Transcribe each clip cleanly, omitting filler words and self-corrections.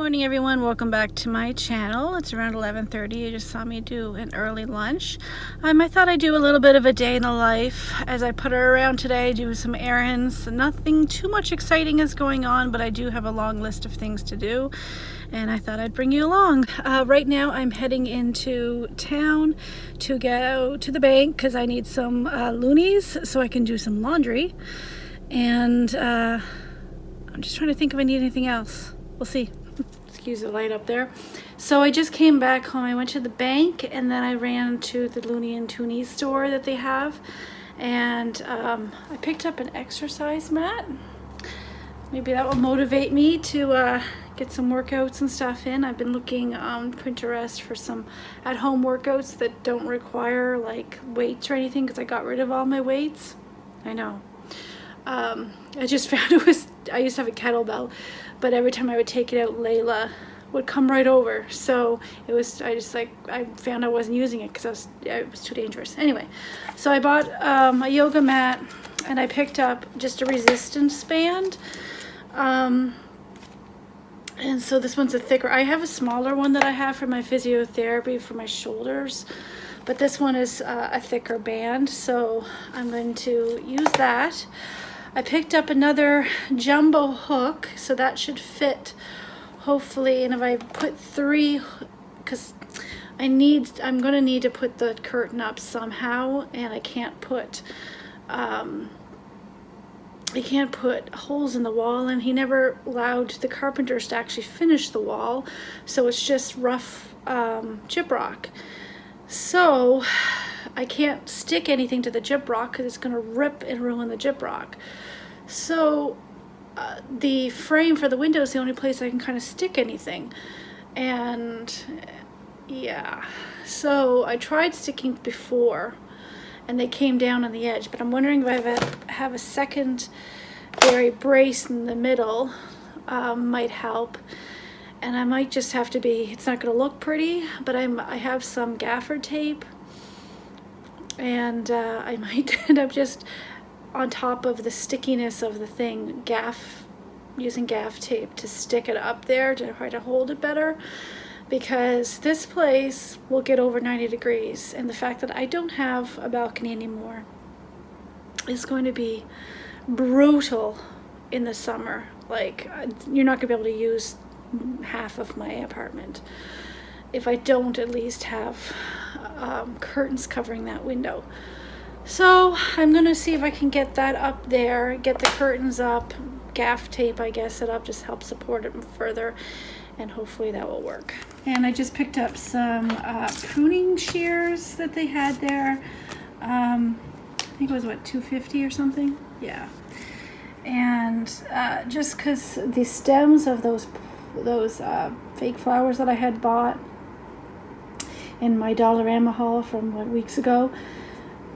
Morning everyone, welcome back to my channel. It's around 11:30. You just saw me do an early lunch. I thought I'd do a little bit of a day in the life as I put her around today, do some errands. Nothing too much exciting is going on, but I do have a long list of things to do and I thought I'd bring you along. Right now I'm heading into town to go to the bank because I need some loonies so I can do some laundry, and I'm just trying to think if I need anything else. We'll see. Excuse the light up there. So I just came back home. I went to the bank and then I ran to the Looney and Toonies store that they have, and I picked up an exercise mat. Maybe that will motivate me to get some workouts and stuff in. I've been looking on Pinterest for some at-home workouts that don't require like weights or anything because I got rid of all my weights. I know. I just found I used to have a kettlebell, but every time I would take it out, Layla would come right over. So I found I wasn't using it because it was too dangerous. Anyway, so I bought a yoga mat and I picked up just a resistance band. And so this one's a thicker. I have a smaller one that I have for my physiotherapy for my shoulders, but this one is a thicker band, so I'm going to use that. I picked up another jumbo hook, so that should fit hopefully, and if I put 3, because I'm going to need to put the curtain up somehow, and I can't put holes in the wall, and he never allowed the carpenters to actually finish the wall, so it's just rough gyprock. So I can't stick anything to the gyprock because it's going to rip and ruin the gyprock. So the frame for the window is the only place I can kind of stick anything. And yeah, so I tried sticking before and they came down on the edge, but I'm wondering if I have a secondary brace in the middle might help. And I might just have to it's not going to look pretty, but I have some gaffer tape, and I might end up just on top of the stickiness of the thing, using gaff tape to stick it up there to try to hold it better, because this place will get over 90 degrees, and the fact that I don't have a balcony anymore is going to be brutal in the summer. Like, you're not going to be able to use half of my apartment if I don't at least have curtains covering that window. So I'm gonna see if I can get that up there, get the curtains up, gaff tape I guess it up, just help support it further, and hopefully that will work. And I just picked up some pruning shears that they had there. I think it was what, $2.50 or something. Yeah. And just because the stems of those fake flowers that I had bought in my Dollarama haul from weeks ago,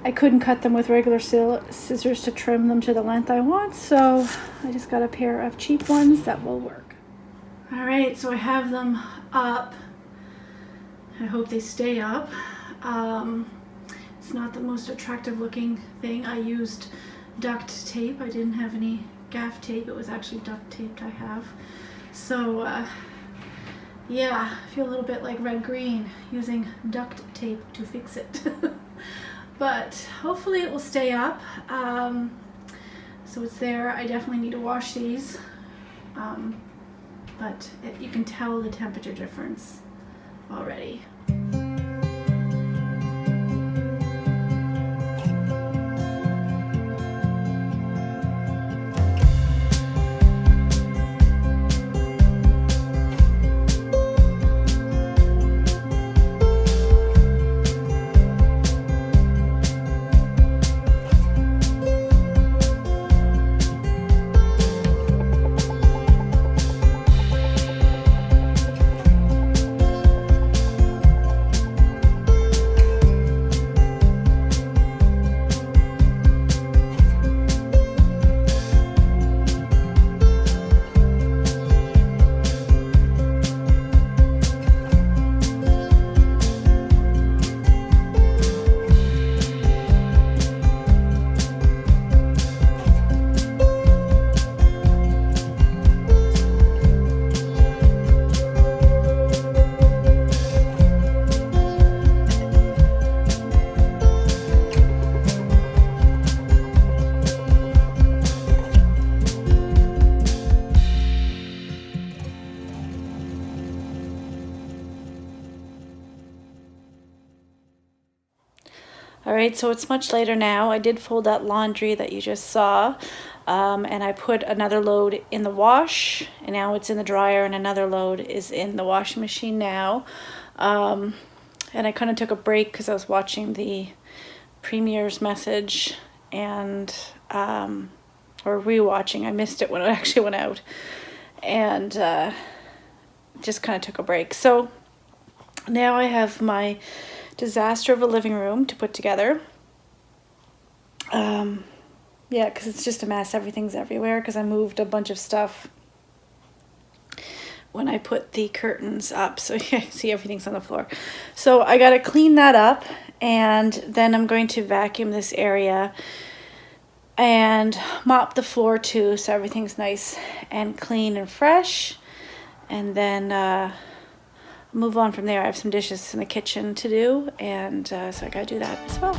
I couldn't cut them with regular scissors to trim them to the length I want, so I just got a pair of cheap ones that will work. Alright, so I have them up. I hope they stay up. It's not the most attractive looking thing. I used duct tape. I didn't have any gaff tape. It was actually duct taped I have. So yeah, I feel a little bit like Red Green using duct tape to fix it. But hopefully it will stay up. So it's there. I definitely need to wash these. But you can tell the temperature difference already. right, so it's much later now. I did fold that laundry that you just saw, and I put another load in the wash, and now it's in the dryer, and another load is in the washing machine now. And I kind of took a break because I was watching the Premier's message, and or rewatching. I missed it when it actually went out, and just kind of took a break. So now I have my disaster of a living room to put together. Yeah, because it's just a mess. Everything's everywhere because I moved a bunch of stuff when I put the curtains up, so you can see everything's on the floor. So I got to clean that up, and then I'm going to vacuum this area and mop the floor too, so everything's nice and clean and fresh. And then move on from there. I have some dishes in the kitchen to do, and so I gotta do that as well.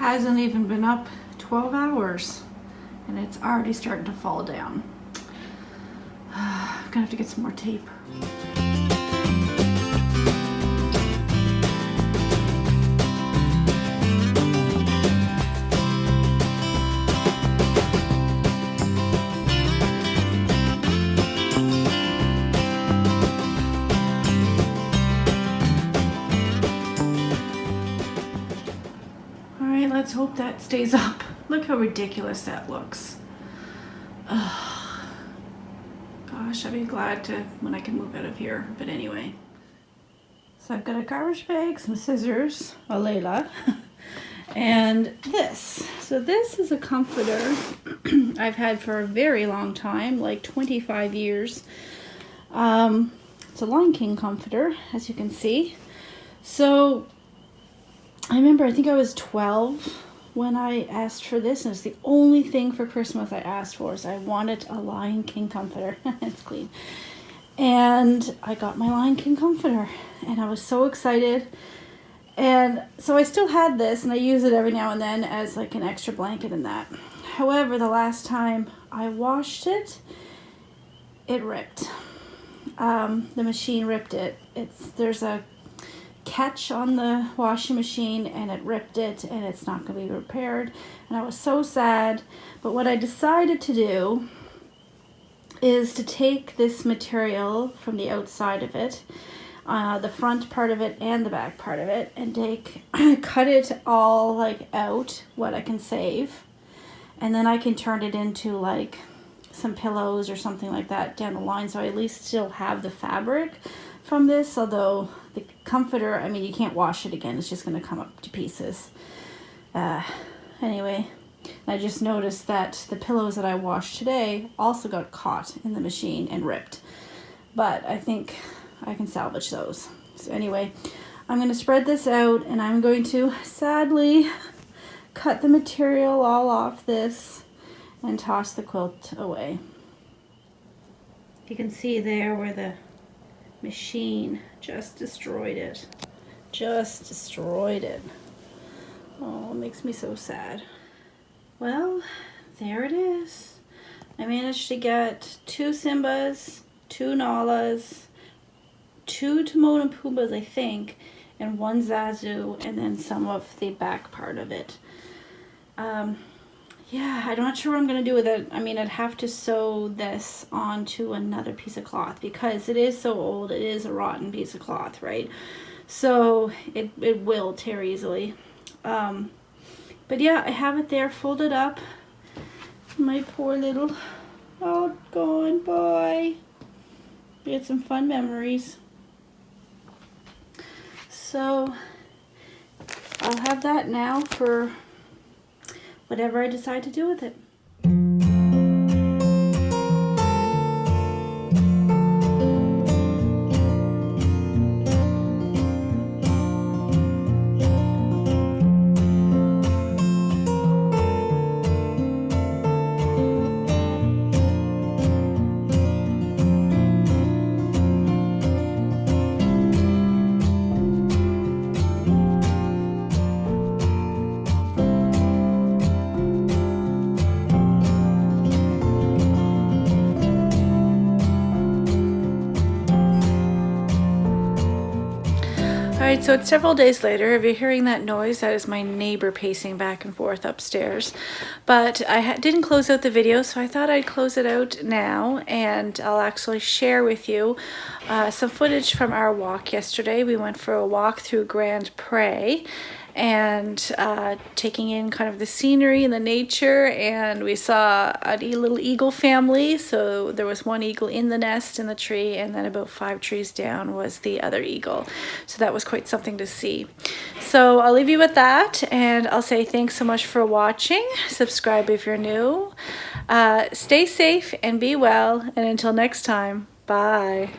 Hasn't even been up 12 hours and it's already starting to fall down. I'm gonna have to get some more tape. Let's hope that stays up. Look how ridiculous that looks. Ugh. Gosh, I'd be glad to when I can move out of here. But anyway. So I've got a garbage bag, some scissors, a Layla, and this. So this is a comforter I've had for a very long time, like 25 years. It's a Lion King comforter, as you can see. So I remember, I think I was 12 when I asked for this, and it's the only thing for Christmas I asked for, is I wanted a Lion King comforter. It's clean. And I got my Lion King comforter, and I was so excited. And so I still had this, and I use it every now and then as like an extra blanket and that. However, the last time I washed it, it ripped. The machine ripped it. There's a catch on the washing machine and it ripped it, and it's not going to be repaired, and I was so sad. But what I decided to do is to take this material from the outside of it, the front part of it and the back part of it, and cut it all like out what I can save, and then I can turn it into like some pillows or something like that down the line, so I at least still have the fabric from this. Although the comforter, I mean, you can't wash it again, it's just going to come up to pieces. Anyway, I just noticed that the pillows that I washed today also got caught in the machine and ripped, but I think I can salvage those. So anyway, I'm going to spread this out, and I'm going to sadly cut the material all off this and toss the quilt away. You can see there where the machine just destroyed it. Just destroyed it. Oh, it makes me so sad. Well, there it is. I managed to get 2 Simbas, 2 Nalas, 2 Timon and Pumbas, I think, and 1 Zazu, and then some of the back part of it. Yeah, I'm not sure what I'm going to do with it. I mean, I'd have to sew this onto another piece of cloth because it is so old. It is a rotten piece of cloth, right? So it will tear easily. But yeah, I have it there folded up. My poor little outgoing boy. We had some fun memories. So I'll have that now for whatever I decide to do with it. Alright, so it's several days later. If you're hearing that noise, that is my neighbor pacing back and forth upstairs. But I didn't close out the video, so I thought I'd close it out now, and I'll actually share with you some footage from our walk yesterday. We went for a walk through Grand Pré, and taking in kind of the scenery and the nature, and we saw a little eagle family. So there was 1 eagle in the nest in the tree, and then about 5 trees down was the other eagle. So that was quite something to see. So I'll leave you with that, and I'll say thanks so much for watching. Subscribe if you're new. Stay safe and be well, and until next time, bye.